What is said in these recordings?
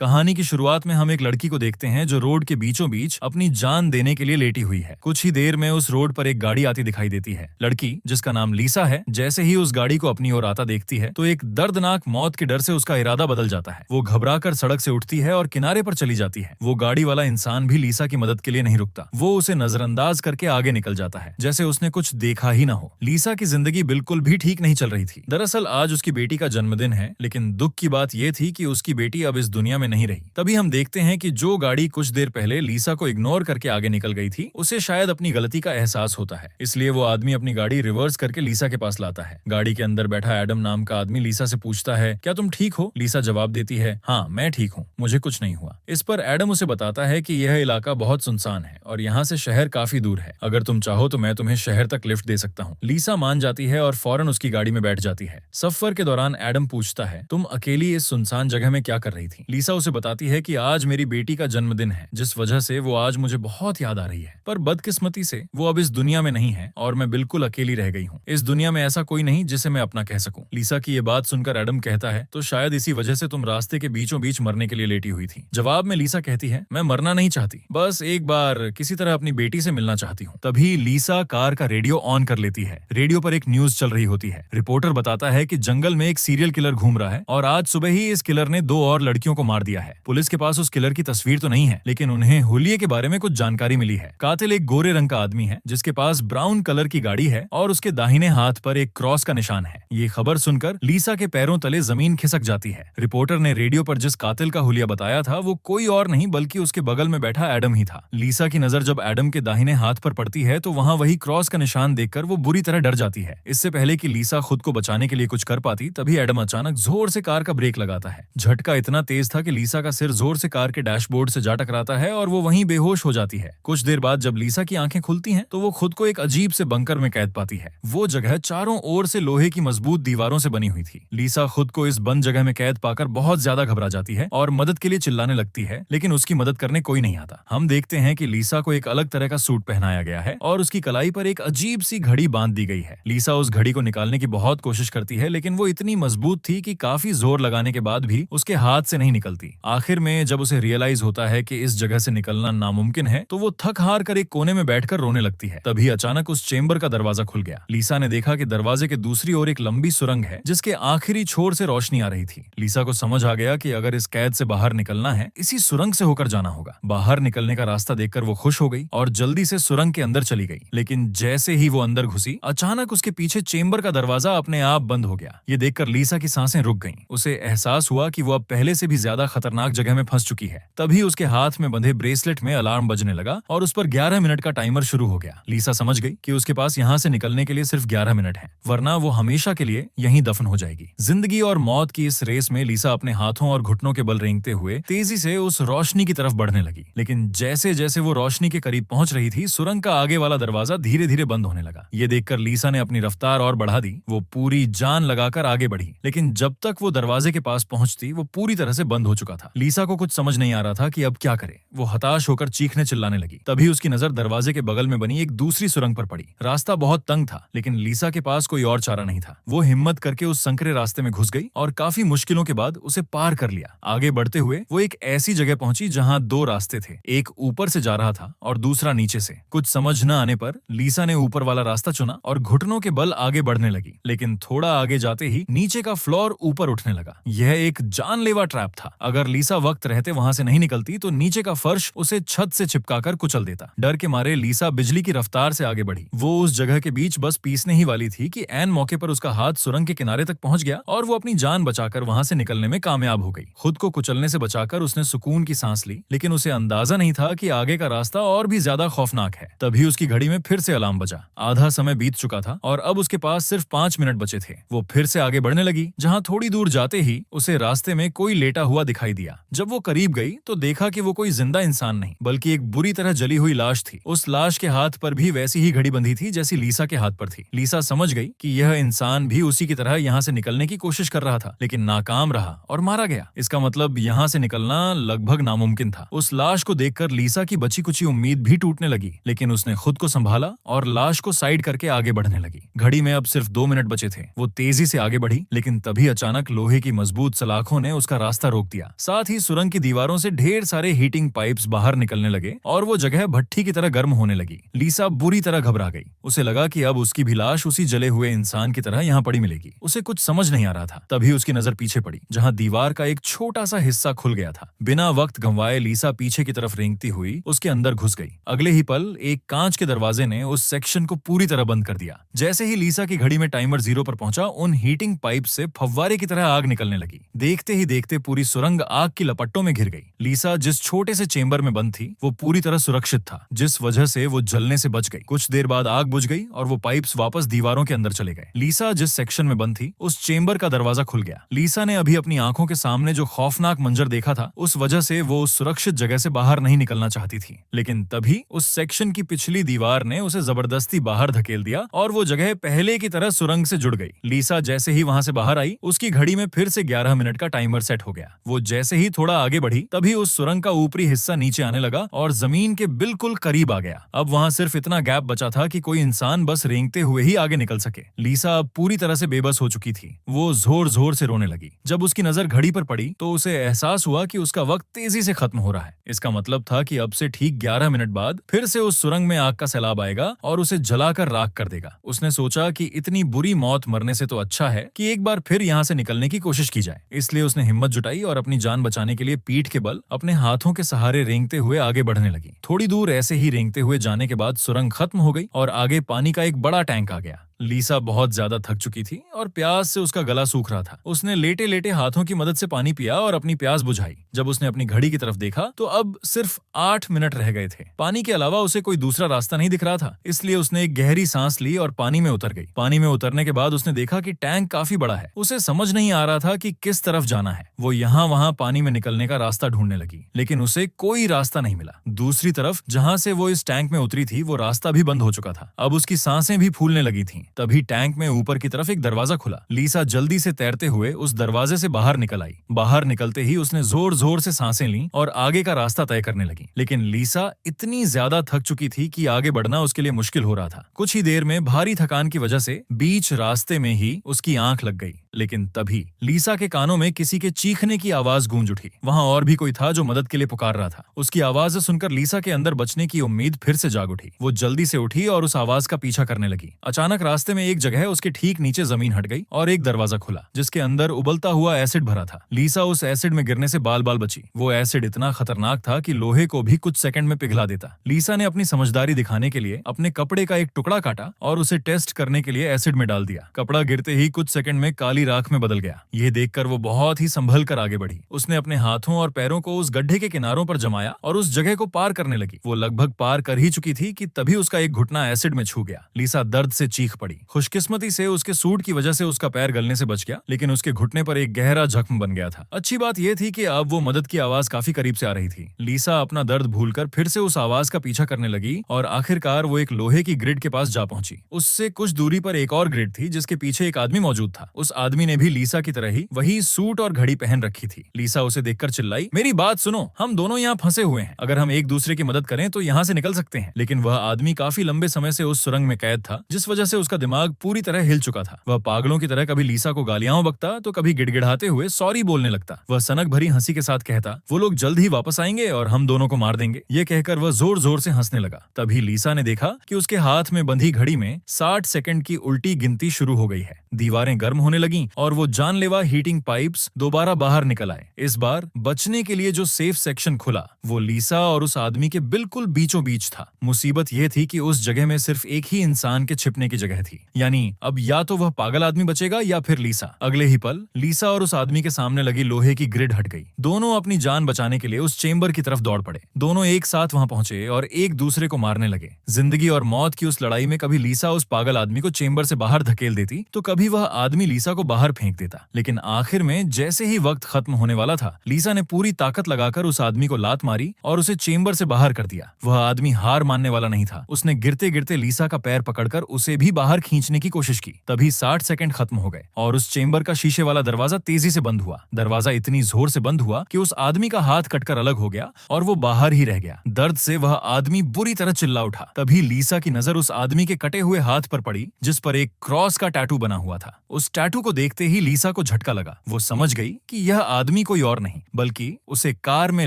कहानी की शुरुआत में हम एक लड़की को देखते हैं जो रोड के बीचों बीच अपनी जान देने के लिए लेटी हुई है। कुछ ही देर में उस रोड पर एक गाड़ी आती दिखाई देती है। लड़की, जिसका नाम लीसा है, जैसे ही उस गाड़ी को अपनी ओर आता देखती है तो एक दर्दनाक मौत के डर से उसका इरादा बदल जाता है। वो घबराकर सड़क से उठती है और किनारे पर चली जाती है। वो गाड़ी वाला इंसान भी लीसा की मदद के लिए नहीं रुकता। वो उसे नजरअंदाज करके आगे निकल जाता है, जैसे उसने कुछ देखा ही ना हो। लीसा की जिंदगी बिल्कुल भी ठीक नहीं चल रही थी। दरअसल आज उसकी बेटी का जन्मदिन है, लेकिन दुख की बात यह थी कि उसकी बेटी अब इस दुनिया में नहीं रही। तभी हम देखते हैं कि जो गाड़ी कुछ देर पहले लीसा को इग्नोर करके आगे निकल गई थी, उसे शायद अपनी गलती का एहसास होता है। इसलिए वो आदमी अपनी गाड़ी रिवर्स करके लीसा के पास लाता है। गाड़ी के अंदर बैठा एडम नाम का आदमी लीसा से पूछता है, क्या तुम ठीक हो? लीसा जवाब देती है, हाँ मैं ठीक हूँ, मुझे कुछ नहीं हुआ। इस पर एडम उसे बताता है कि यह इलाका बहुत सुनसान है और यहाँ से शहर काफी दूर है। अगर तुम चाहो तो मैं तुम्हें शहर तक लिफ्ट दे सकता हूँ। लीसा मान जाती है और फौरन उसकी गाड़ी में बैठ जाती है। सफर के दौरान एडम पूछता है, तुम अकेली इस सुनसान जगह में क्या कर रही थी? लीसा उसे बताती है कि आज मेरी बेटी का जन्मदिन है, जिस वजह से वो आज मुझे बहुत याद आ रही है। पर बदकिस्मती से वो अब इस दुनिया में नहीं है और मैं बिल्कुल अकेली रह गई हूँ। इस दुनिया में ऐसा कोई नहीं जिसे मैं अपना कह सकूं। लीसा की ये बात सुनकर एडम कहता है, तो शायद इसी वजह से तुम रास्ते के बीचों बीच मरने के लिए लेटी हुई थी। जवाब में लीसा कहती है, मैं मरना नहीं चाहती, बस एक बार किसी तरह अपनी बेटी से मिलना चाहती हूँ। तभी लीसा कार का रेडियो ऑन कर लेती है। रेडियो पर एक न्यूज चल रही होती है। रिपोर्टर बताता है कि जंगल में एक सीरियल किलर घूम रहा है और आज सुबह ही इस किलर ने 2 और लड़कियों को मार दिया है। पुलिस के पास उस किलर की तस्वीर तो नहीं है, लेकिन उन्हें हुलिये के बारे में कुछ जानकारी मिली है। कातिल एक गोरे रंग का आदमी है जिसके पास ब्राउन कलर की गाड़ी है और उसके दाहिने हाथ पर एक क्रॉस का निशान है। ये खबर सुनकर लीसा के पैरों तले जमीन खिसक जाती है। रिपोर्टर ने रेडियो पर जिस कातिल का हुलिया बताया था वो कोई और नहीं बल्कि उसके बगल में बैठा एडम ही था। लीसा की नजर जब एडम के दाहिने हाथ पर पड़ती है तो वहाँ वही क्रॉस का निशान देखकर वो बुरी तरह डर जाती है। इससे पहले कि लीसा खुद को बचाने के लिए कुछ कर पाती, तभी एडम अचानक जोर से कार का ब्रेक लगाता है। झटका इतना तेज था कि लीसा का सिर जोर से कार के डैशबोर्ड से जा टकराता है और वो वहीं बेहोश हो जाती है। कुछ देर बाद जब लीसा की आंखें खुलती हैं तो वो खुद को एक अजीब से बंकर में कैद पाती है। वो जगह चारों ओर से लोहे की मजबूत दीवारों से बनी हुई थी। लीसा खुद को इस बंद जगह में कैद पाकर बहुत ज्यादा घबरा जाती है और मदद के लिए चिल्लाने लगती है, लेकिन उसकी मदद करने कोई नहीं आता। हम देखते हैं कि लीसा को एक अलग तरह का सूट पहनाया गया है और उसकी कलाई पर एक अजीब सी घड़ी बांध दी गई है। लीसा उस घड़ी को निकालने की बहुत कोशिश करती है, लेकिन वो इतनी मजबूत थी कि काफी जोर लगाने के बाद भी उसके हाथ से नहीं निकलती। आखिर में जब उसे रियलाइज होता है कि इस जगह से निकलना नामुमकिन है तो वो थक हार कर एक कोने में बैठकर रोने लगती है। तभी अचानक उस चेंबर का दरवाजा खुल गया। लीसा ने देखा कि दरवाजे के दूसरी ओर एक लंबी सुरंग है जिसके आखिरी छोर से रोशनी आ रही थी। लीसा को समझ आ गया कि अगर इस कैद से बाहर निकलना है, इसी सुरंग से होकर जाना होगा। बाहर निकलने का रास्ता देखकर वो खुश हो गई और जल्दी से सुरंग के अंदर चली गई। लेकिन जैसे ही वो अंदर घुसी, अचानक उसके पीछे चेंबर का दरवाजा अपने आप बंद हो गया। ये देखकर लीसा की सांसें रुक गईं। उसे एहसास हुआ कि वो अब पहले से भी ज्यादा खतरनाक जगह में फंस चुकी है। तभी उसके हाथ में बंधे ब्रेसलेट में अलार्म बजने लगा और उस पर 11 मिनट का टाइमर शुरू हो गया। लीसा समझ गई कि उसके पास यहाँ से निकलने के लिए सिर्फ 11 मिनट है, वरना वो हमेशा के लिए यहीं दफन हो जाएगी। जिंदगी और मौत की इस रेस में लीसा अपने हाथों और घुटनों के बल रेंगते हुए तेजी से उस रोशनी की तरफ बढ़ने लगी। लेकिन जैसे जैसे वो रोशनी के करीब पहुंच रही थी, सुरंग का आगे वाला दरवाजा धीरे धीरे बंद होने लगा। ये देखकर लीसा ने अपनी रफ्तार और बढ़ा दी। वो पूरी जान लगाकर आगे बढ़ी, लेकिन जब तक वो दरवाजे के पास पहुंचती वो पूरी तरह से बंद हो चुका था। लीसा को कुछ समझ नहीं आ रहा था कि अब क्या करे। वो हताश होकर चीखने चिल्लाने लगी। तभी उसकी नजर दरवाजे के बगल में बनी एक दूसरी सुरंग पर पड़ी। रास्ता बहुत तंग था, लेकिन लीसा के पास कोई और चारा नहीं था। वो हिम्मत करके उस संकरे रास्ते में घुस गई और काफी मुश्किलों के बाद उसे पार कर लिया। आगे बढ़ते हुए वो एक ऐसी जगह पहुंची जहां 2 रास्ते थे, एक ऊपर से जा रहा था और दूसरा नीचे से। कुछ समझ न आने पर लीसा ने ऊपर वाला रास्ता चुना और घुटनों के बल आगे बढ़ने लगी। लेकिन थोड़ा आगे जाते ही नीचे का फ्लोर ऊपर उठने लगा। यह एक जानलेवा ट्रैप था। अगर लीसा वक्त रहते वहां से नहीं निकलती तो नीचे का फर्श उसे छत से चिपकाकर कुचल देता। डर के मारे लीसा बिजली की रफ्तार से आगे बढ़ी। वो उस जगह के बीच बस पीसने ही वाली थी कि ऐन मौके पर उसका हाथ सुरंग के किनारे तक पहुंच गया और वो अपनी जान बचाकर वहां से निकलने में कामयाब हो गई। खुद को कुचलने से बचाकर उसने सुकून की सांस ली, लेकिन उसे अंदाजा नहीं था कि आगे का रास्ता और भी ज्यादा खौफनाक है। तभी उसकी घड़ी में फिर से अलार्म बजा। आधा समय बीत चुका था और अब उसके पास सिर्फ 5 मिनट बचे थे। वो फिर से आगे बढ़ने लगी। जहाँ थोड़ी दूर जाते ही उसे रास्ते में कोई लेटा हुआ दिखाई दिया। जब वो करीब गई तो देखा कि वो कोई जिंदा इंसान नहीं बल्कि एक बुरी तरह जली हुई लाश थी। उस लाश के हाथ पर भी वैसी ही घड़ी बंधी थी जैसी लीसा के हाथ पर थी। लीसा समझ गई कि यह इंसान भी उसी की तरह यहाँ से निकलने की कोशिश कर रहा था, लेकिन नाकाम रहा और मारा गया। इसका मतलब यहाँ से निकलना लगभग नामुमकिन था। उस लाश को देखकर लीसा की बची कुची उम्मीद भी टूटने लगी, लेकिन उसने खुद को संभाला और लाश को साइड करके आगे बढ़ने लगी। घड़ी में अब सिर्फ 2 मिनट बचे थे। वो तेजी से आगे बढ़ी, लेकिन तभी अचानक लोहे की मजबूत सलाखों ने उसका रास्ता रोक दिया। गया। साथ ही सुरंग की दीवारों से ढेर सारे हीटिंग पाइप्स बाहर निकलने लगे और वो जगह भट्ठी की तरह गर्म होने लगी। लीसा बुरी तरह घबरा गई। उसे लगा कि अब उसकी भी लाश उसी जले हुए इंसान की तरह यहाँ पड़ी मिलेगी। उसे कुछ समझ नहीं आ रहा था। तभी उसकी नजर पीछे पड़ी, जहाँ दीवार का एक छोटा सा हिस्सा खुल गया था। बिना वक्त गंवाए लीसा पीछे की तरफ रेंगती हुई उसके अंदर घुस गई। अगले ही पल एक कांच के दरवाजे ने उस सेक्शन को पूरी तरह बंद कर दिया। जैसे ही लीसा की घड़ी में टाइमर 0 पर पहुंचा, उन हीटिंग पाइप से फव्वारे की तरह आग निकलने लगी। देखते ही देखते पूरी सुरंग आग की लपटों में घिर गई। लीसा जिस छोटे से चेंबर में बंद थी वो पूरी तरह सुरक्षित था, जिस वजह से वो जलने से बच गई। कुछ देर बाद आग बुझ गई और वो पाइप्स वापस दीवारों के अंदर चले गए। लीसा जिस सेक्शन में बंद थी उस चेंबर का दरवाजा खुल गया। लीसा ने अभी अपनी आंखों के सामने जो खौफनाक मंजर देखा था, उस वजह से वो उस सुरक्षित जगह से बाहर नहीं निकलना चाहती थी। लेकिन तभी उस सेक्शन की पिछली दीवार ने उसे जबरदस्ती बाहर धकेल दिया और वो जगह पहले की तरह सुरंग से जुड़ गई। लीसा जैसे ही वहां से बाहर आई, उसकी घड़ी में फिर से 11 मिनट का टाइमर सेट हो गया। वो जैसे ही थोड़ा आगे बढ़ी, तभी उस सुरंग का ऊपरी हिस्सा नीचे आने लगा और जमीन के बिल्कुल करीब आ गया। अब वहां सिर्फ इतना गैप बचा था कि कोई इंसान बस रेंगते हुए ही आगे निकल सके। लीसा अब पूरी तरह से बेबस हो चुकी थी। वो जोर जोर से रोने लगी। जब उसकी नजर घड़ी पर पड़ी तो उसे एहसास हुआ कि उसका वक्त तेजी से खत्म हो रहा है। इसका मतलब था कि अब से ठीक 11 मिनट बाद फिर से उस सुरंग में आग का सैलाब आएगा और उसे जलाकर राख कर देगा। उसने सोचा कि इतनी बुरी मौत मरने से तो अच्छा है कि एक बार फिर यहाँ से निकलने की कोशिश की जाए। इसलिए उसने हिम्मत जुटाई और अपनी जान बचाने के लिए पीठ के बल अपने हाथों के सहारे रेंगते हुए आगे बढ़ने लगी। थोड़ी दूर ऐसे ही रेंगते हुए जाने के बाद सुरंग खत्म हो गई और आगे पानी का एक बड़ा टैंक आ गया। लीसा बहुत ज्यादा थक चुकी थी और प्यास से उसका गला सूख रहा था। उसने लेटे लेटे हाथों की मदद से पानी पिया और अपनी प्यास बुझाई। जब उसने अपनी घड़ी की तरफ देखा तो अब सिर्फ 8 मिनट रह गए थे। पानी के अलावा उसे कोई दूसरा रास्ता नहीं दिख रहा था, इसलिए उसने एक गहरी सांस ली और पानी में उतर गई। पानी में उतरने के बाद उसने देखा कि टैंक काफी बड़ा है। उसे समझ नहीं आ रहा था कि किस तरफ जाना है। वो यहाँ वहाँ पानी में निकलने का रास्ता ढूंढने लगी, लेकिन उसे कोई रास्ता नहीं मिला। दूसरी तरफ जहाँ से वो इस टैंक में उतरी थी वो रास्ता भी बंद हो चुका था। अब उसकी सांसें भी फूलने लगी थीं। तभी टैंक में ऊपर की तरफ एक दरवाजा खुला। लीसा जल्दी से तैरते हुए उस दरवाजे से बाहर निकल आई। बाहर निकलते ही उसने जोर जोर से सांसें लीं और आगे का रास्ता तय करने लगी। लेकिन लीसा इतनी ज्यादा थक चुकी थी कि आगे बढ़ना उसके लिए मुश्किल हो रहा था। कुछ ही देर में भारी थकान की वजह से बीच रास्ते में ही उसकी आंख लग गई। लेकिन तभी लीसा के कानों में किसी के चीखने की आवाज गूंज उठी। वहां और भी कोई था जो मदद के लिए पुकार रहा था। उसकी आवाज सुनकर लीसा के अंदर बचने की उम्मीद फिर से जाग उठी। वो जल्दी से उठी और उस आवाज का पीछा करने लगी। अचानक रास्ते में एक जगह उसके ठीक नीचे जमीन हट गई और एक दरवाजा खुला, जिसके अंदर उबलता हुआ एसिड भरा था। लीसा उस एसिड में गिरने से बाल बाल बची। वो एसिड इतना खतरनाक था कि लोहे को भी कुछ सेकंड में पिघला देता। लीसा ने अपनी समझदारी दिखाने के लिए अपने कपड़े का एक टुकड़ा काटा और उसे टेस्ट करने के लिए एसिड में डाल दिया। कपड़ा गिरते ही कुछ सेकंड में काली राख में बदल गया। यह देखकर वो बहुत ही संभल कर आगे बढ़ी। उसने अपने हाथों और पैरों को उस गड्ढे के किनारों पर जमाया और उस जगह को पार करने लगी। वो लगभग पार कर ही चुकी थी कि तभी उसका एक घुटना एसिड में छू गया। लीसा दर्द से चीख पड़ी। खुशकिस्मती से उसके सूट की वजह से उसका पैर गलने से बच गया, लेकिन उसके घुटने पर एक गहरा जख्म बन गया था। अच्छी बात यह थी कि अब वो मदद की आवाज काफी करीब से आ रही थी। लीसा अपना दर्द भूलकर फिर से उस आवाज का पीछा करने लगी और आखिरकार वो एक लोहे की ग्रिड के पास जा पहुंची। उससे कुछ दूरी पर एक और ग्रिड थी जिसके पीछे एक आदमी मौजूद था। उस आदमी ने भी लीसा की तरह ही वही सूट और घड़ी पहन रखी थी। लीसा उसे देखकर चिल्लाई, मेरी बात सुनो, हम दोनों यहाँ फंसे हुए हैं। अगर हम एक दूसरे की मदद करें तो यहाँ से निकल सकते हैं। लेकिन वह आदमी काफी लंबे समय से उस सुरंग में कैद था, जिस वजह से उसका दिमाग पूरी तरह हिल चुका था। वह पागलों की तरह कभी लीसा को गालियां बकता तो कभी गिड़गिड़ाते हुए सॉरी बोलने लगता। वह सनक भरी हंसी के साथ कहता, वो लोग जल्द ही वापस आएंगे और हम दोनों को मार देंगे। ये कहकर वह जोर जोर से हंसने लगा। तभी लीसा ने देखा कि उसके हाथ में बंधी घड़ी में 60 सेकंड की उल्टी गिनती शुरू हो गई है। दीवारें गर्म होने लगीं और वो जानलेवा हीटिंग पाइप्स दोबारा बाहर निकल आए। इस बार बचने के लिए जो सेफ सेक्शन खुला वो लीसा और उस आदमी के बिल्कुल बीचों बीच था। मुसीबत यह थी कि उस जगह में सिर्फ एक ही इंसान के छिपने की जगह थी। यानी अब या तो वह पागल आदमी बचेगा या फिर लीसा। अगले ही पल लीसा और उस आदमी के सामने लगी लोहे की ग्रिड हट गई। दोनों अपनी जान बचाने के लिए उस चेंबर की तरफ दौड़ पड़े। दोनों एक साथ वहां पहुंचे और एक दूसरे को मारने लगे। जिंदगी और मौत की उस लड़ाई में कभी लीसा उस पागल आदमी को चेंबर से बाहर धकेल देती तो कभी वह आदमी लीसा को बाहर फेंक देता। लेकिन आखिर में जैसे ही वक्त खत्म होने वाला था, लीसा ने पूरी ताकत लगाकर उस आदमी को लात मारी और उसे चेंबर से बाहर कर दिया। वह आदमी हार मानने वाला नहीं था। उसने गिरते गिरते लीसा का पैर पकड़कर उसे भी बाहर खींचने की कोशिश की। तभी 60 सेकंड खत्म हो गए और उस चेंबर का शीशे वाला दरवाजा तेजी से बंद हुआ। दरवाजा इतनी जोर से बंद हुआ कि उस आदमी का हाथ कटकर अलग हो गया और वो बाहर ही रह गया। दर्द से वह आदमी बुरी तरह चिल्ला उठा। तभी लीसा की नजर उस आदमी के कटे हुए हाथ पर पड़ी जिस पर एक क्रॉस का टैटू बना हुआ था। उस टैटू को देखते ही लीसा को झटका लगा। वो समझ गई कि यह आदमी कोई और नहीं बल्कि उसे कार में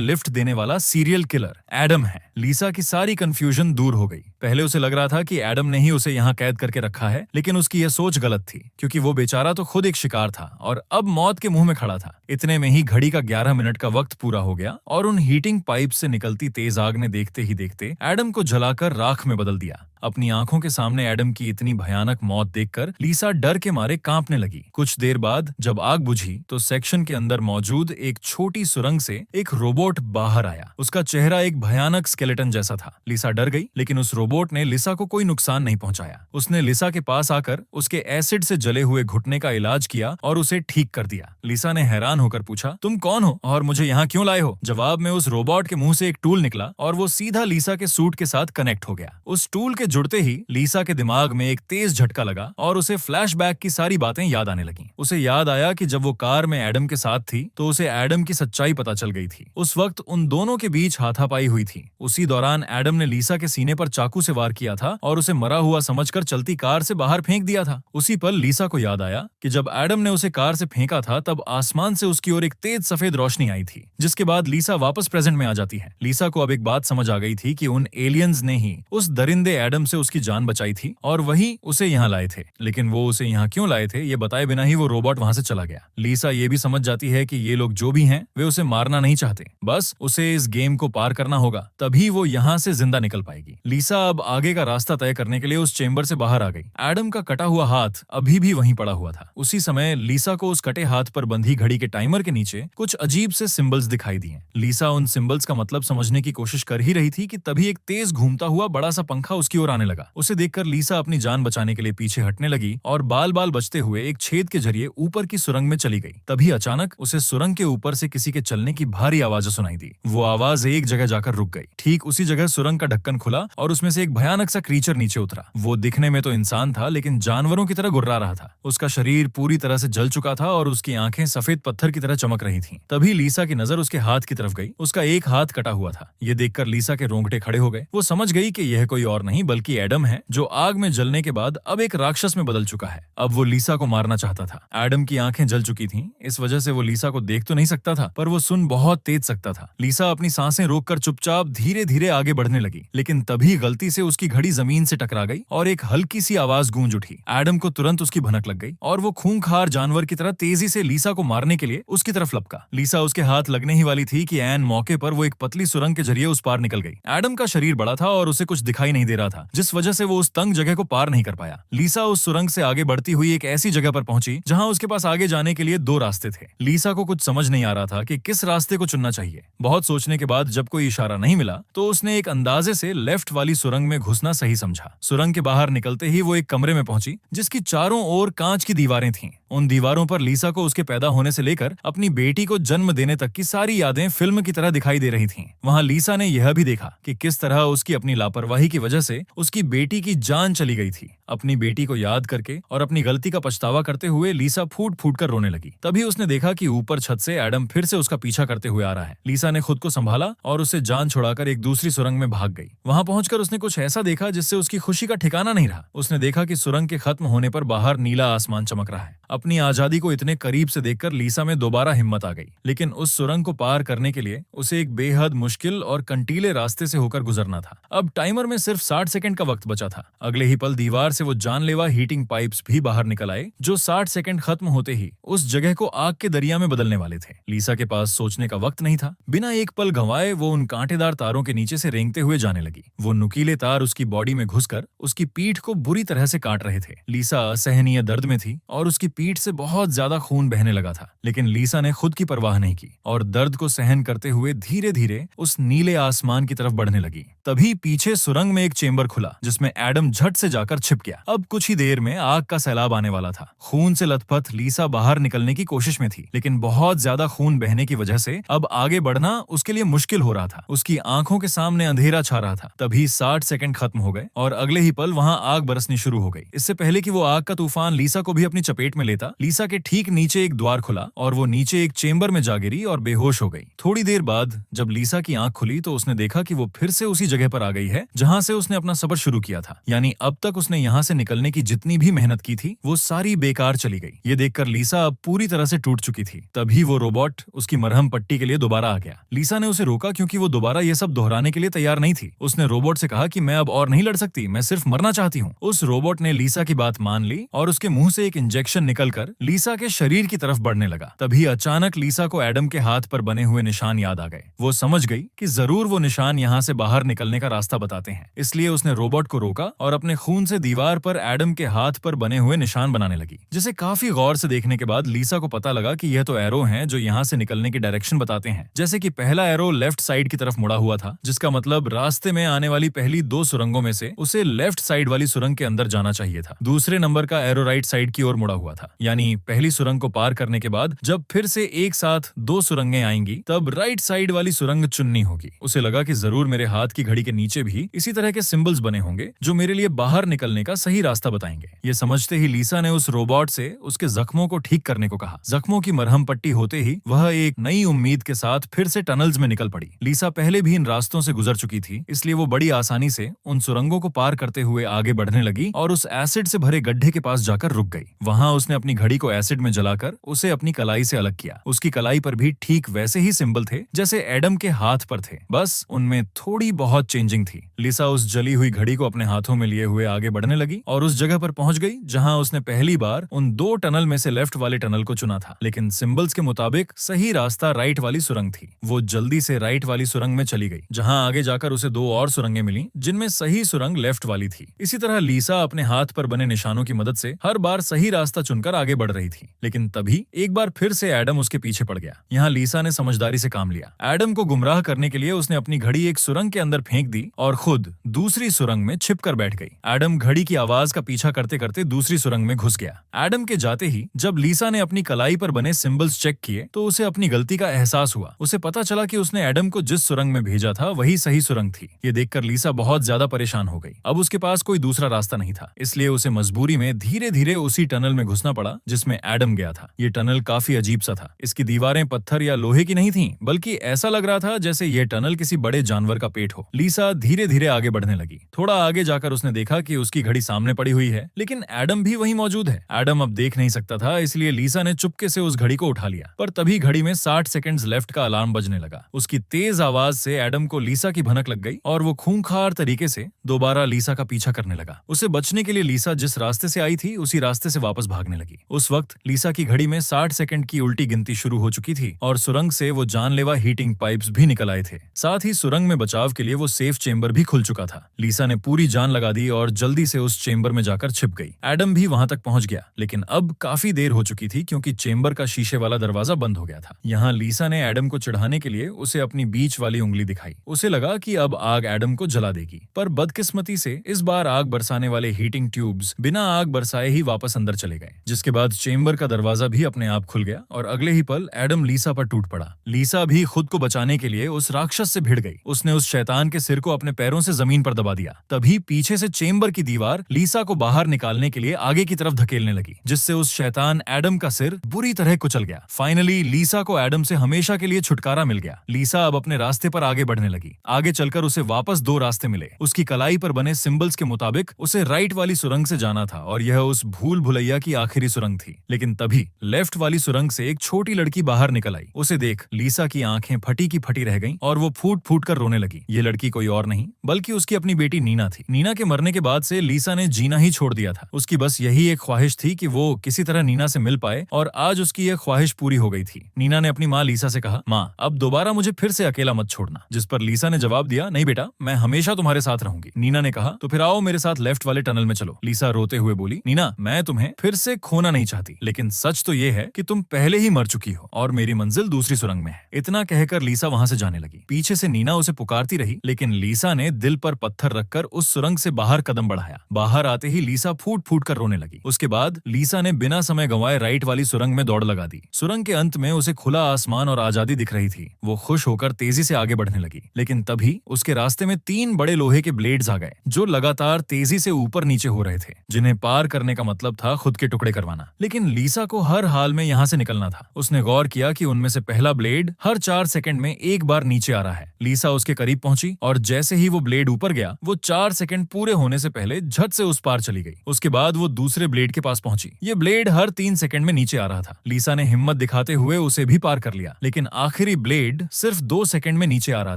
लिफ्ट देने वाला सीरियल किलर एडम है। लीसा की सारी कंफ्यूजन दूर हो गई। पहले उसे लग रहा था कि एडम ने ही उसे यहाँ कैद करके रखा है, लेकिन उसकी यह सोच गलत थी क्योंकि वो बेचारा तो खुद एक शिकार था और अब मौत के मुंह में खड़ा था। इतने में ही घड़ी का 11 मिनट का वक्त पूरा हो गया और उन हीटिंग पाइप से निकलती तेज आग ने देखते ही देखते एडम को जलाकर राख में बदल दिया। अपनी आंखों के सामने एडम की इतनी भयानक मौत देखकर लीसा डर के मारे कांपने लगी। कुछ देर बाद जब आग बुझी तो सेक्शन के अंदर मौजूद एक छोटी सुरंग से एक रोबोट बाहर आया। उसका चेहरा एक भयानक स्केलेटन जैसा था। लीसा डर गई, लेकिन उस रोबोट ने लीसा को कोई नुकसान नहीं पहुंचाया। उसने लीसा के पास आकर उसके एसिड से जले हुए घुटने का इलाज किया और उसे ठीक कर दिया। लीसा ने हैरान होकर पूछा, तुम कौन हो और मुझे यहाँ क्यों लाए हो? जवाब में उस रोबोट के मुंह से एक टूल निकला और वो सीधा लीसा के सूट के साथ कनेक्ट हो गया। उस टूल के जुड़ते ही लीसा के दिमाग में एक तेज झटका लगा और उसे फ्लैशबैक की सारी बातें याद आने लगीं। उसे याद आया कि जब वो कार में एडम के साथ थी तो उसे एडम की सच्चाई पता चल गई थी। उस वक्त उन दोनों के बीच हाथापाई हुई थी। उसी दौरान एडम ने लीसा के सीने पर चाकू से वार किया था और उसे मरा हुआ समझकर चलती कार से बाहर फेंक दिया था। उसी पल लीसा को याद आया कि जब एडम ने उसे कार से फेंका था तब आसमान से उसकी ओर एक तेज सफेद रोशनी आई थी, जिसके बाद लीसा वापस प्रेजेंट में आ जाती है। लीसा को अब एक बात समझ आ गई थी कि उन एलियंस ने ही उस दरिंदे एडम से उसकी जान बचाई थी और वही उसे यहाँ लाए थे। लेकिन वो उसे यहाँ क्यों लाए थे ये बताए बिना ही वो रोबोट वहां से चला गया। लीसा ये भी समझ जाती है कि ये लोग जो भी हैं वे उसे मारना नहीं चाहते, बस उसे इस गेम को पार करना होगा, तभी वो यहाँ से जिंदा निकल पाएगी। लीसा अब आगे का रास्ता तय करने के लिए उस चेंबर से बाहर आ गई। एडम का कटा हुआ हाथ अभी भी वहीं पड़ा हुआ था। उसी समय लीसा को उस कटे हाथ पर बंधी घड़ी के टाइमर के नीचे कुछ अजीब से सिंबल्स दिखाई दिए। लीसा उन सिंबल्स का मतलब समझने की कोशिश कर ही रही थी कि तभी एक तेज घूमता हुआ बड़ा सा पंखा उसकी ओर आने लगा। उसे देखकर लीसा अपनी जान बचाने के लिए पीछे हटने लगी और बाल बाल बचते हुए एक छेद के जरिए ऊपर की सुरंग में चली गई। तभी अचानक उसे सुरंग के ऊपर से किसी के चलने की भारी आवाज सुनाई दी। वो आवाज एक जगह जाकर रुक गई। ठीक उसी जगह सुरंग का ढक्कन खुला और उसमें से एक भयानक सा क्रीचर नीचे उतरा। वो दिखने में तो इंसान था, लेकिन जानवरों की तरह गुर्रा रहा था। उसका शरीर पूरी तरह से जल चुका था और उसकी आंखें सफेद पत्थर की तरह चमक रही थीं। तभी लीसा की नजर उसके हाथ की तरफ गई। उसका एक हाथ कटा हुआ था। ये देखकर लीसा के रोंगटे खड़े हो गए। वो समझ गई कि यह कोई और नहीं बल्कि एडम है, जो आग में जलने के बाद अब एक राक्षस में बदल चुका है। अब वो लीसा को मारना चाहता था। एडम की आंखें जल चुकी थीं, इस वजह से वो लीसा को देख तो नहीं सकता था, पर वो सुन बहुत तेज सकता था। लीसा अपनी सांसें रोककर चुपचाप धीरे धीरे आगे बढ़ने लगी, लेकिन तभी गलती से उसकी घड़ी जमीन से टकरा गई और एक हल्की सी आवाज गूंज उठी। एडम को तुरंत उसकी भनक लग गई और वो खूंखार जानवर की तरह तेजी से लीसा को मारने के लिए उसकी तरफ लपका। लीसा उसके हाथ लगने ही वाली थी कि ऐन मौके पर वो एक पतली सुरंग के जरिए उस पार निकल गई। एडम का शरीर बड़ा था और उसे कुछ दिखाई नहीं दे रहा था, जिस वजह से वो उस तंग जगह को पार नहीं कर पाया। लीसा उस सुरंग से आगे बढ़ती हुई एक ऐसी जगह पर पहुंची जहां उसके पास आगे जाने के लिए दो रास्ते थे। लीसा को कुछ समझ नहीं आ रहा था कि किस रास्ते को चुनना चाहिए। बहुत सोचने के बाद जब कोई इशारा नहीं मिला तो उसने एक अंदाजे से लेफ्ट वाली सुरंग में घुसना सही समझा। सुरंग के बाहर निकलते ही वो एक कमरे में पहुंची जिसकी चारों ओर कांच की दीवारें थीं। उन दीवारों पर लीसा को उसके पैदा होने से लेकर अपनी बेटी को जन्म देने तक की सारी यादें फिल्म की तरह दिखाई दे रही थीं। वहां लीसा ने यह भी देखा कि किस तरह उसकी अपनी लापरवाही की वजह से उसकी बेटी की जान चली गई थी। अपनी बेटी को याद करके और अपनी गलती का पछतावा करते हुए लीसा फूट फूट कर रोने लगी। तभी उसने देखा कि ऊपर छत से एडम फिर से उसका पीछा करते हुए आ रहा है। लीसा ने खुद को संभाला और उसे जान छुड़ाकर एक दूसरी सुरंग में भाग गई। वहां पहुंचकर उसने कुछ ऐसा देखा जिससे उसकी खुशी का ठिकाना नहीं रहा। उसने देखा कि सुरंग के खत्म होने पर बाहर नीला आसमान चमक रहा है। अपनी आजादी को इतने करीब से देखकर लीसा में दोबारा हिम्मत आ गई, लेकिन उस सुरंग को पार करने के लिए उसे एक बेहद मुश्किल और कंटीले रास्ते से होकर गुजरना था। अब टाइमर में सिर्फ 60 सेकंड का वक्त बचा था। अगले ही पल दीवार से वो जानलेवा हीटिंग पाइप्स भी बाहर निकल आए, जो 60 सेकंड खत्म होते ही उस जगह को आग के दरिया में बदलने वाले थे। लीसा के पास सोचने का वक्त नहीं था। बिना एक पल गंवाए वो उन कांटेदार तारों के नीचे से रेंगते हुए जाने लगी। वो नुकीले तार उसकी बॉडी में घुसकर उसकी पीठ को बुरी तरह से काट रहे थे। लीसा असहनीय दर्द में थी और उसकी पीठ से बहुत ज्यादा खून बहने लगा था, लेकिन लीसा ने खुद की परवाह नहीं की और दर्द को सहन करते हुए धीरे धीरे उस नीले आसमान की तरफ बढ़ने लगी। तभी पीछे सुरंग में एक चेंबर खुला जिसमें एडम झट से जाकर छिप गया। अब कुछ ही देर में आग का सैलाब आने वाला था। खून से लथपथ लीसा बाहर निकलने की कोशिश में थी, लेकिन बहुत ज्यादा खून बहने की वजह से अब आगे बढ़ना उसके लिए मुश्किल हो रहा था। उसकी आंखों के सामने अंधेरा छा रहा था। तभी 60 सेकंड खत्म हो गए और अगले ही पल वहां आग बरसनी शुरू हो गई। इससे पहले कि वो आग का तूफान लीसा को भी अपनी चपेट में लेता, लीसा के ठीक नीचे एक द्वार खुला और वो नीचे एक चेंबर में जा गिरी और बेहोश हो गई। थोड़ी देर बाद जब लीसा की आंख खुली तो उसने देखा कि वो फिर से उसी जगह पर आ गई है जहाँ से उसने अपना सफर शुरू किया था। यानी अब तक उसने यहाँ से निकलने की जितनी भी मेहनत की थी वो सारी बेकार चली गई। ये देखकर लीसा अब पूरी तरह से टूट चुकी थी। तभी वो रोबोट उसकी मरहम पट्टी के लिए दोबारा आ गया। लीसा ने उसे रोका क्योंकि वो दोबारा ये सब दोहराने के लिए तैयार नहीं थी। उसने रोबोट से कहा कि मैं अब और नहीं लड़ सकती, मैं सिर्फ मरना चाहती हूँ। उस रोबोट ने लीसा की बात मान ली और उसके मुंह से एक इंजेक्शन निकलकर लीसा के शरीर की तरफ बढ़ने लगा। तभी अचानक लीसा को एडम के हाथ पर बने हुए निशान याद आ गए। वो समझ गई कि जरूर वो निशान यहाँ से बाहर निकलने का रास्ता बताते हैं। इसलिए उसने रोबोट को रोका और अपने खून से दीवार पर एडम के हाथ पर बने हुए निशान बनाने लगी, जिसे काफी गौर से देखने के बाद लीसा को पता लगा कि यह तो एरो हैं जो यहाँ से निकलने की डायरेक्शन बताते हैं। जैसे कि पहला एरो लेफ्ट साइड की तरफ मुड़ा हुआ था, जिसका मतलब रास्ते में आने वाली पहली 2 सुरंगों में से उसे लेफ्ट साइड वाली सुरंग के अंदर जाना चाहिए था। दूसरे नंबर का एरो राइट साइड की ओर मुड़ा हुआ था, यानी पहली सुरंग को पार करने के बाद जब फिर से एक साथ 2 सुरंगें आएंगी तब राइट साइड वाली सुरंग चुननी होगी। उसे लगा कि जरूर मेरे हाथ की घड़ी के नीचे भी इसी तरह के सिंबल्स बने होंगे जो मेरे लिए बाहर निकलने का सही रास्ता बताएंगे। ये समझते ही लीसा ने उस रोबोट से उसके जख्मों को ठीक करने को कहा। जख्मों की मरहम पट्टी होते ही वह एक नई उम्मीद के साथ फिर से टनल्स में निकल पड़ी। लीसा पहले भी इन रास्तों से गुजर चुकी थी, इसलिए वो बड़ी आसानी से उन सुरंगों को पार करते हुए आगे बढ़ने लगी और उस एसिड से भरे गड्ढे के पास जाकर रुक गई। वहां उसने अपनी घड़ी को एसिड में जलाकर उसे अपनी कलाई से अलग किया। उसकी कलाई पर भी ठीक वैसे ही सिंबल थे जैसे एडम के हाथ पर थे, बस उनमें थोड़ी बहुत चेंजिंग थी। लीसा उस जली हुई घड़ी को अपने हाथों में लिए हुए आगे बढ़ने लगी और उस जगह पर पहुंच गई जहां उसने पहली बार उन 2 टनल में से लेफ्ट वाले टनल को चुना था। लेकिन सिंबल्स के मुताबिक सही रास्ता राइट वाली सुरंग थी। वो जल्दी से राइट वाली सुरंग में चली गई, जहां आगे जाकर उसे 2 और सुरंगें मिली जिनमें सही सुरंग लेफ्ट वाली थी। इसी तरह लीसा अपने हाथ पर बने निशानों की मदद से हर बार सही रास्ता चुनकर आगे बढ़ रही थी। लेकिन तभी एक बार फिर से एडम उसके पीछे पड़ गया। यहाँ लीसा ने समझदारी से काम लिया। एडम को गुमराह करने के लिए उसने अपनी घड़ी एक सुरंग के अंदर फेंक दी और खुद दूसरी सुरंग में छिपकर बैठ गई। एडम घड़ी की आवाज का पीछा करते करते दूसरी सुरंग में घुस गया। एडम के जाते ही जब लीसा ने अपनी कलाई पर बने सिंबल्स चेक किए तो उसे अपनी गलती का एहसास हुआ। उसे पता चला कि उसने एडम को जिस सुरंग में भेजा था वही सही सुरंग थी। ये देखकर लीसा बहुत ज्यादा परेशान हो गई। अब उसके पास कोई दूसरा रास्ता नहीं था, इसलिए उसे मजबूरी में धीरे धीरे उसी टनल में घुसना पड़ा जिसमें एडम गया था। ये टनल काफी अजीब सा था। इसकी दीवारें पत्थर या लोहे की नहीं थीं, बल्कि ऐसा लग रहा था जैसे ये टनल किसी बड़े जानवर का पेट हो। लीसा धीरे धीरे आगे बढ़ने लगी। थोड़ा आगे जाकर उसने देखा कि उसकी घड़ी सामने पड़ी हुई है, लेकिन एडम भी वहीं मौजूद है। एडम अब देख नहीं सकता था, इसलिए लीसा ने चुपके से उस घड़ी को उठा लिया। पर तभी घड़ी में 60 सेकंड्स लेफ्ट का अलार्म बजने लगा। उसकी तेज आवाज से एडम को लीसा की भनक लग गई और वो खूंखार तरीके से दोबारा लीसा का पीछा करने लगा। उसे बचने के लिए लीसा जिस रास्ते से आई थी उसी रास्ते से वापस भागने लगी। उस वक्त लीसा की घड़ी में 60 सेकंड की उल्टी गिनती शुरू हो चुकी थी और सुरंग से वो जानलेवा हीटिंग पाइप्स भी निकल आए थे। साथ ही सुरंग में बचाव के लिए वो सेफ चेंबर भी खुल चुका था। लीसा ने पूरी जान लगा दी और जल्दी से उस चेंबर में जाकर छिप गई। एडम भी वहां तक पहुंच गया, लेकिन अब काफी देर हो चुकी थी क्योंकि चेंबर का शीशे वाला दरवाजा बंद हो गया था। यहाँ लीसा ने एडम को चिढ़ाने के लिए उसे अपनी बीच वाली उंगली दिखाई। उसे लगा कि अब आग एडम को जला देगी, पर बदकिस्मती से इस बार आग बरसाने वाले हीटिंग ट्यूब्स बिना आग बरसाए ही वापस अंदर चले गए, जिसके बाद चेंबर का दरवाजा भी अपने आप खुल गया और अगले ही पल एडम लीसा पर टूट पड़ा। लीसा भी खुद को बचाने के लिए उस राक्षस से भिड़ गई। उसने उस शैतान के सिर को अपने पैरों से जमीन पर दबा दिया। तभी पीछे से चेंबर की दीवार लीसा को बाहर निकालने के लिए आगे की तरफ धकेलने लगी, जिससे उस शैतान एडम का सिर बुरी तरह कुचल गया। फाइनली लीसा को एडम से हमेशा के लिए छुटकारा मिल गया। लीसा अब अपने रास्ते पर आगे बढ़ने लगी। आगे चलकर उसे वापस 2 रास्ते मिले। उसकी कलाई पर बने सिंबल्स के मुताबिक उसे राइट वाली सुरंग से जाना था और यह उस भूल भुलैया की आखिरी सुरंग थी। लेकिन तभी लेफ्ट वाली सुरंग से एक छोटी लड़की बाहर निकल आई। उसे देख लीसा की आंखें फटी की फटी रह गईं और वो फूट फूट कर रोने लगी। ये लड़की कोई और नहीं बल्कि उसकी अपनी बेटी नीना थी। नीना के मरने के बाद से लीसा ने जीना ही छोड़ दिया था। उसकी बस यही एक ख्वाहिश थी कि वो किसी तरह नीना से मिल पाए और आज उसकी यह ख्वाहिश पूरी हो गई थी। नीना ने अपनी माँ लीसा से कहा, माँ अब दोबारा मुझे फिर से अकेला मत छोड़ना। जिस पर लीसा ने जवाब दिया, नहीं बेटा, मैं हमेशा तुम्हारे साथ रहूंगी। नीना ने कहा, तो फिर आओ मेरे साथ लेफ्ट वाले टनल में चलो। लीसा रोते हुए बोली, नीना मैं तुम्हें फिर से खोना नहीं चाहती, लेकिन सच तो ये है कि तुम पहले ही मर चुकी हो और मेरी मंजिल दूसरी सुरंग में है। इतना कहकर लीसा वहां से जाने लगी। पीछे से नीना उसे पुकारती रही, लेकिन लीसा ने दिल पर पत्थर रखकर उस सुरंग से बाहर कदम बढ़ाया। बाहर आते ही लीसा फूट फूट कर रोने लगी। उसके बाद लीसा ने बिना समय गंवाए राइट वाली सुरंग में दौड़ लगा दी। सुरंग के अंत में उसे खुला आसमान और आजादी दिख रही थी। वो खुश होकर तेजी से आगे बढ़ने लगी, लेकिन तभी उसके रास्ते में 3 बड़े लोहे के ब्लेड्स आ गए जो लगातार तेजी से ऊपर नीचे हो रहे थे, जिन्हें पार करने का मतलब था खुद के टुकड़े करवाना। लेकिन लीसा को हर हाल में यहाँ से निकलना था। उसने गौर किया कि उनमें से पहला ब्लेड हर 4 सेकंड में एक बार नीचे आ रहा है। लीसा उसके करीब पहुंची और जैसे ही वो ब्लेड ऊपर गया, वो 4 सेकंड पूरे होने से पहले झट से उस पार चली गई। उसके बाद वो दूसरे ब्लेड के पास पहुंची। ये ब्लेड हर 3 सेकंड में नीचे आ रहा था। लीसा ने हिम्मत दिखाते हुए उसे भी पार कर लिया, लेकिन आखिरी ब्लेड सिर्फ 2 सेकंड में नीचे आ रहा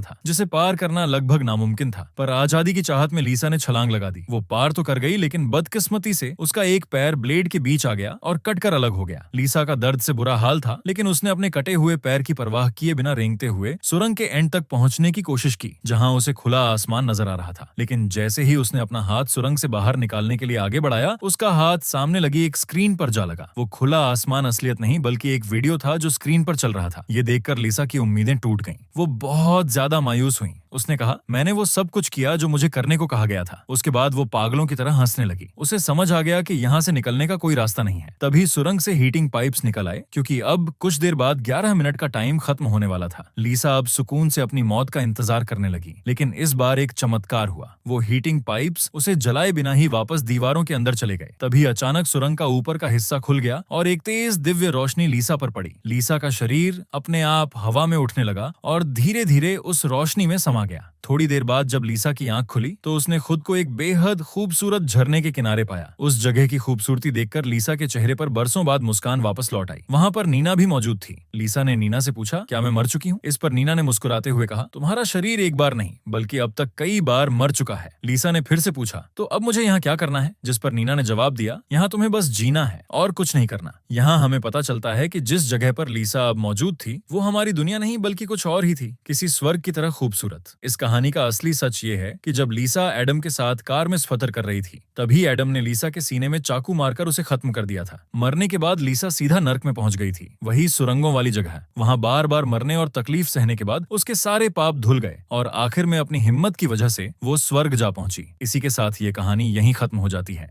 था, जिसे पार करना लगभग नामुमकिन था। पर आजादी की चाहत में लीसा ने छलांग लगा दी। वो पार तो कर गई, लेकिन बदकिस्मती से उसका एक पैर ब्लेड के बीच आ गया और कटकर अलग हो गया। लीसा का दर्द से बुरा हाल था, लेकिन उसने अपने कटे हुए पैर की परवाह किए बिना रेंगते हुए सुरंग के एंड तक पहुंचने की कोशिश की, जहां उसे खुला आसमान नजर आ रहा था। लेकिन जैसे ही उसने अपना हाथ सुरंग से बाहर निकालने के लिए आगे बढ़ाया, उसका हाथ सामने लगी एक स्क्रीन पर जा लगा। वो खुला आसमान असलियत नहीं बल्कि एक वीडियो था जो स्क्रीन पर चल रहा था। ये देखकर लीसा की उम्मीदें टूट गईं। वो बहुत ज्यादा मायूस हुई। उसने कहा, मैंने वो सब कुछ किया जो मुझे करने को कहा गया था। उसके बाद वो पागलों की तरह हंसने लगी। उसे समझ आ गया कि यहाँ से निकलने का कोई रास्ता नहीं है। तभी सुरंग से हीटिंग पाइप्स निकल आए, क्योंकि अब कुछ देर बाद 11 मिनट का टाइम खत्म होने वाला था। लीसा अब सुकून से अपनी मौत का इंतजार करने लगी, लेकिन इस बार एक चमत्कार हुआ। वो हीटिंग पाइप्स उसे जलाए बिना ही वापस दीवारों के अंदर चले गए। तभी अचानक सुरंग का ऊपर का हिस्सा खुल गया और एक तेज दिव्य रोशनी लीसा पर पड़ी। लीसा का शरीर अपने आप हवा में उठने लगा और धीरे धीरे उस रोशनी में समा गया। थोड़ी देर बाद जब लीसा की आंख खुली तो उसने खुद को एक बेहद खूबसूरत झरने के किनारे पाया। उस जगह की खूबसूरती देखकर लीसा के चेहरे पर बरसों बाद मुस्कान वापस लौट आई। वहां पर नीना भी मौजूद थी। लीसा ने नीना से पूछा, क्या मैं मर चुकी हूँ? इस पर नीना ने मुस्कुराते हुए कहा, तुम्हारा शरीर एक बार नहीं बल्कि अब तक कई बार मर चुका है। लीसा ने फिर से पूछा, तो अब मुझे यहाँ क्या करना है? जिस पर नीना ने जवाब दिया, यहाँ तुम्हें बस जीना है और कुछ नहीं करना। यहाँ हमें पता चलता है कि जिस जगह पर लीसा अब मौजूद थी वो हमारी दुनिया नहीं बल्कि कुछ और ही थी, किसी स्वर्ग की तरह खूबसूरत। इस कहानी का असली सच ये है कि जब लीसा एडम के साथ कार में सफर कर रही थी, तभी एडम ने लीसा के सीने में चाकू मारकर उसे खत्म कर दिया था। मरने के बाद लीसा सीधा नर्क में पहुंच गई थी, वही सुरंगों वाली जगह। वहां बार बार मरने और तकलीफ सहने के बाद उसके सारे पाप धुल गए और आखिर में अपनी हिम्मत की वजह से वो स्वर्ग जा पहुंची। इसी के साथ ये कहानी यहीं खत्म हो जाती है।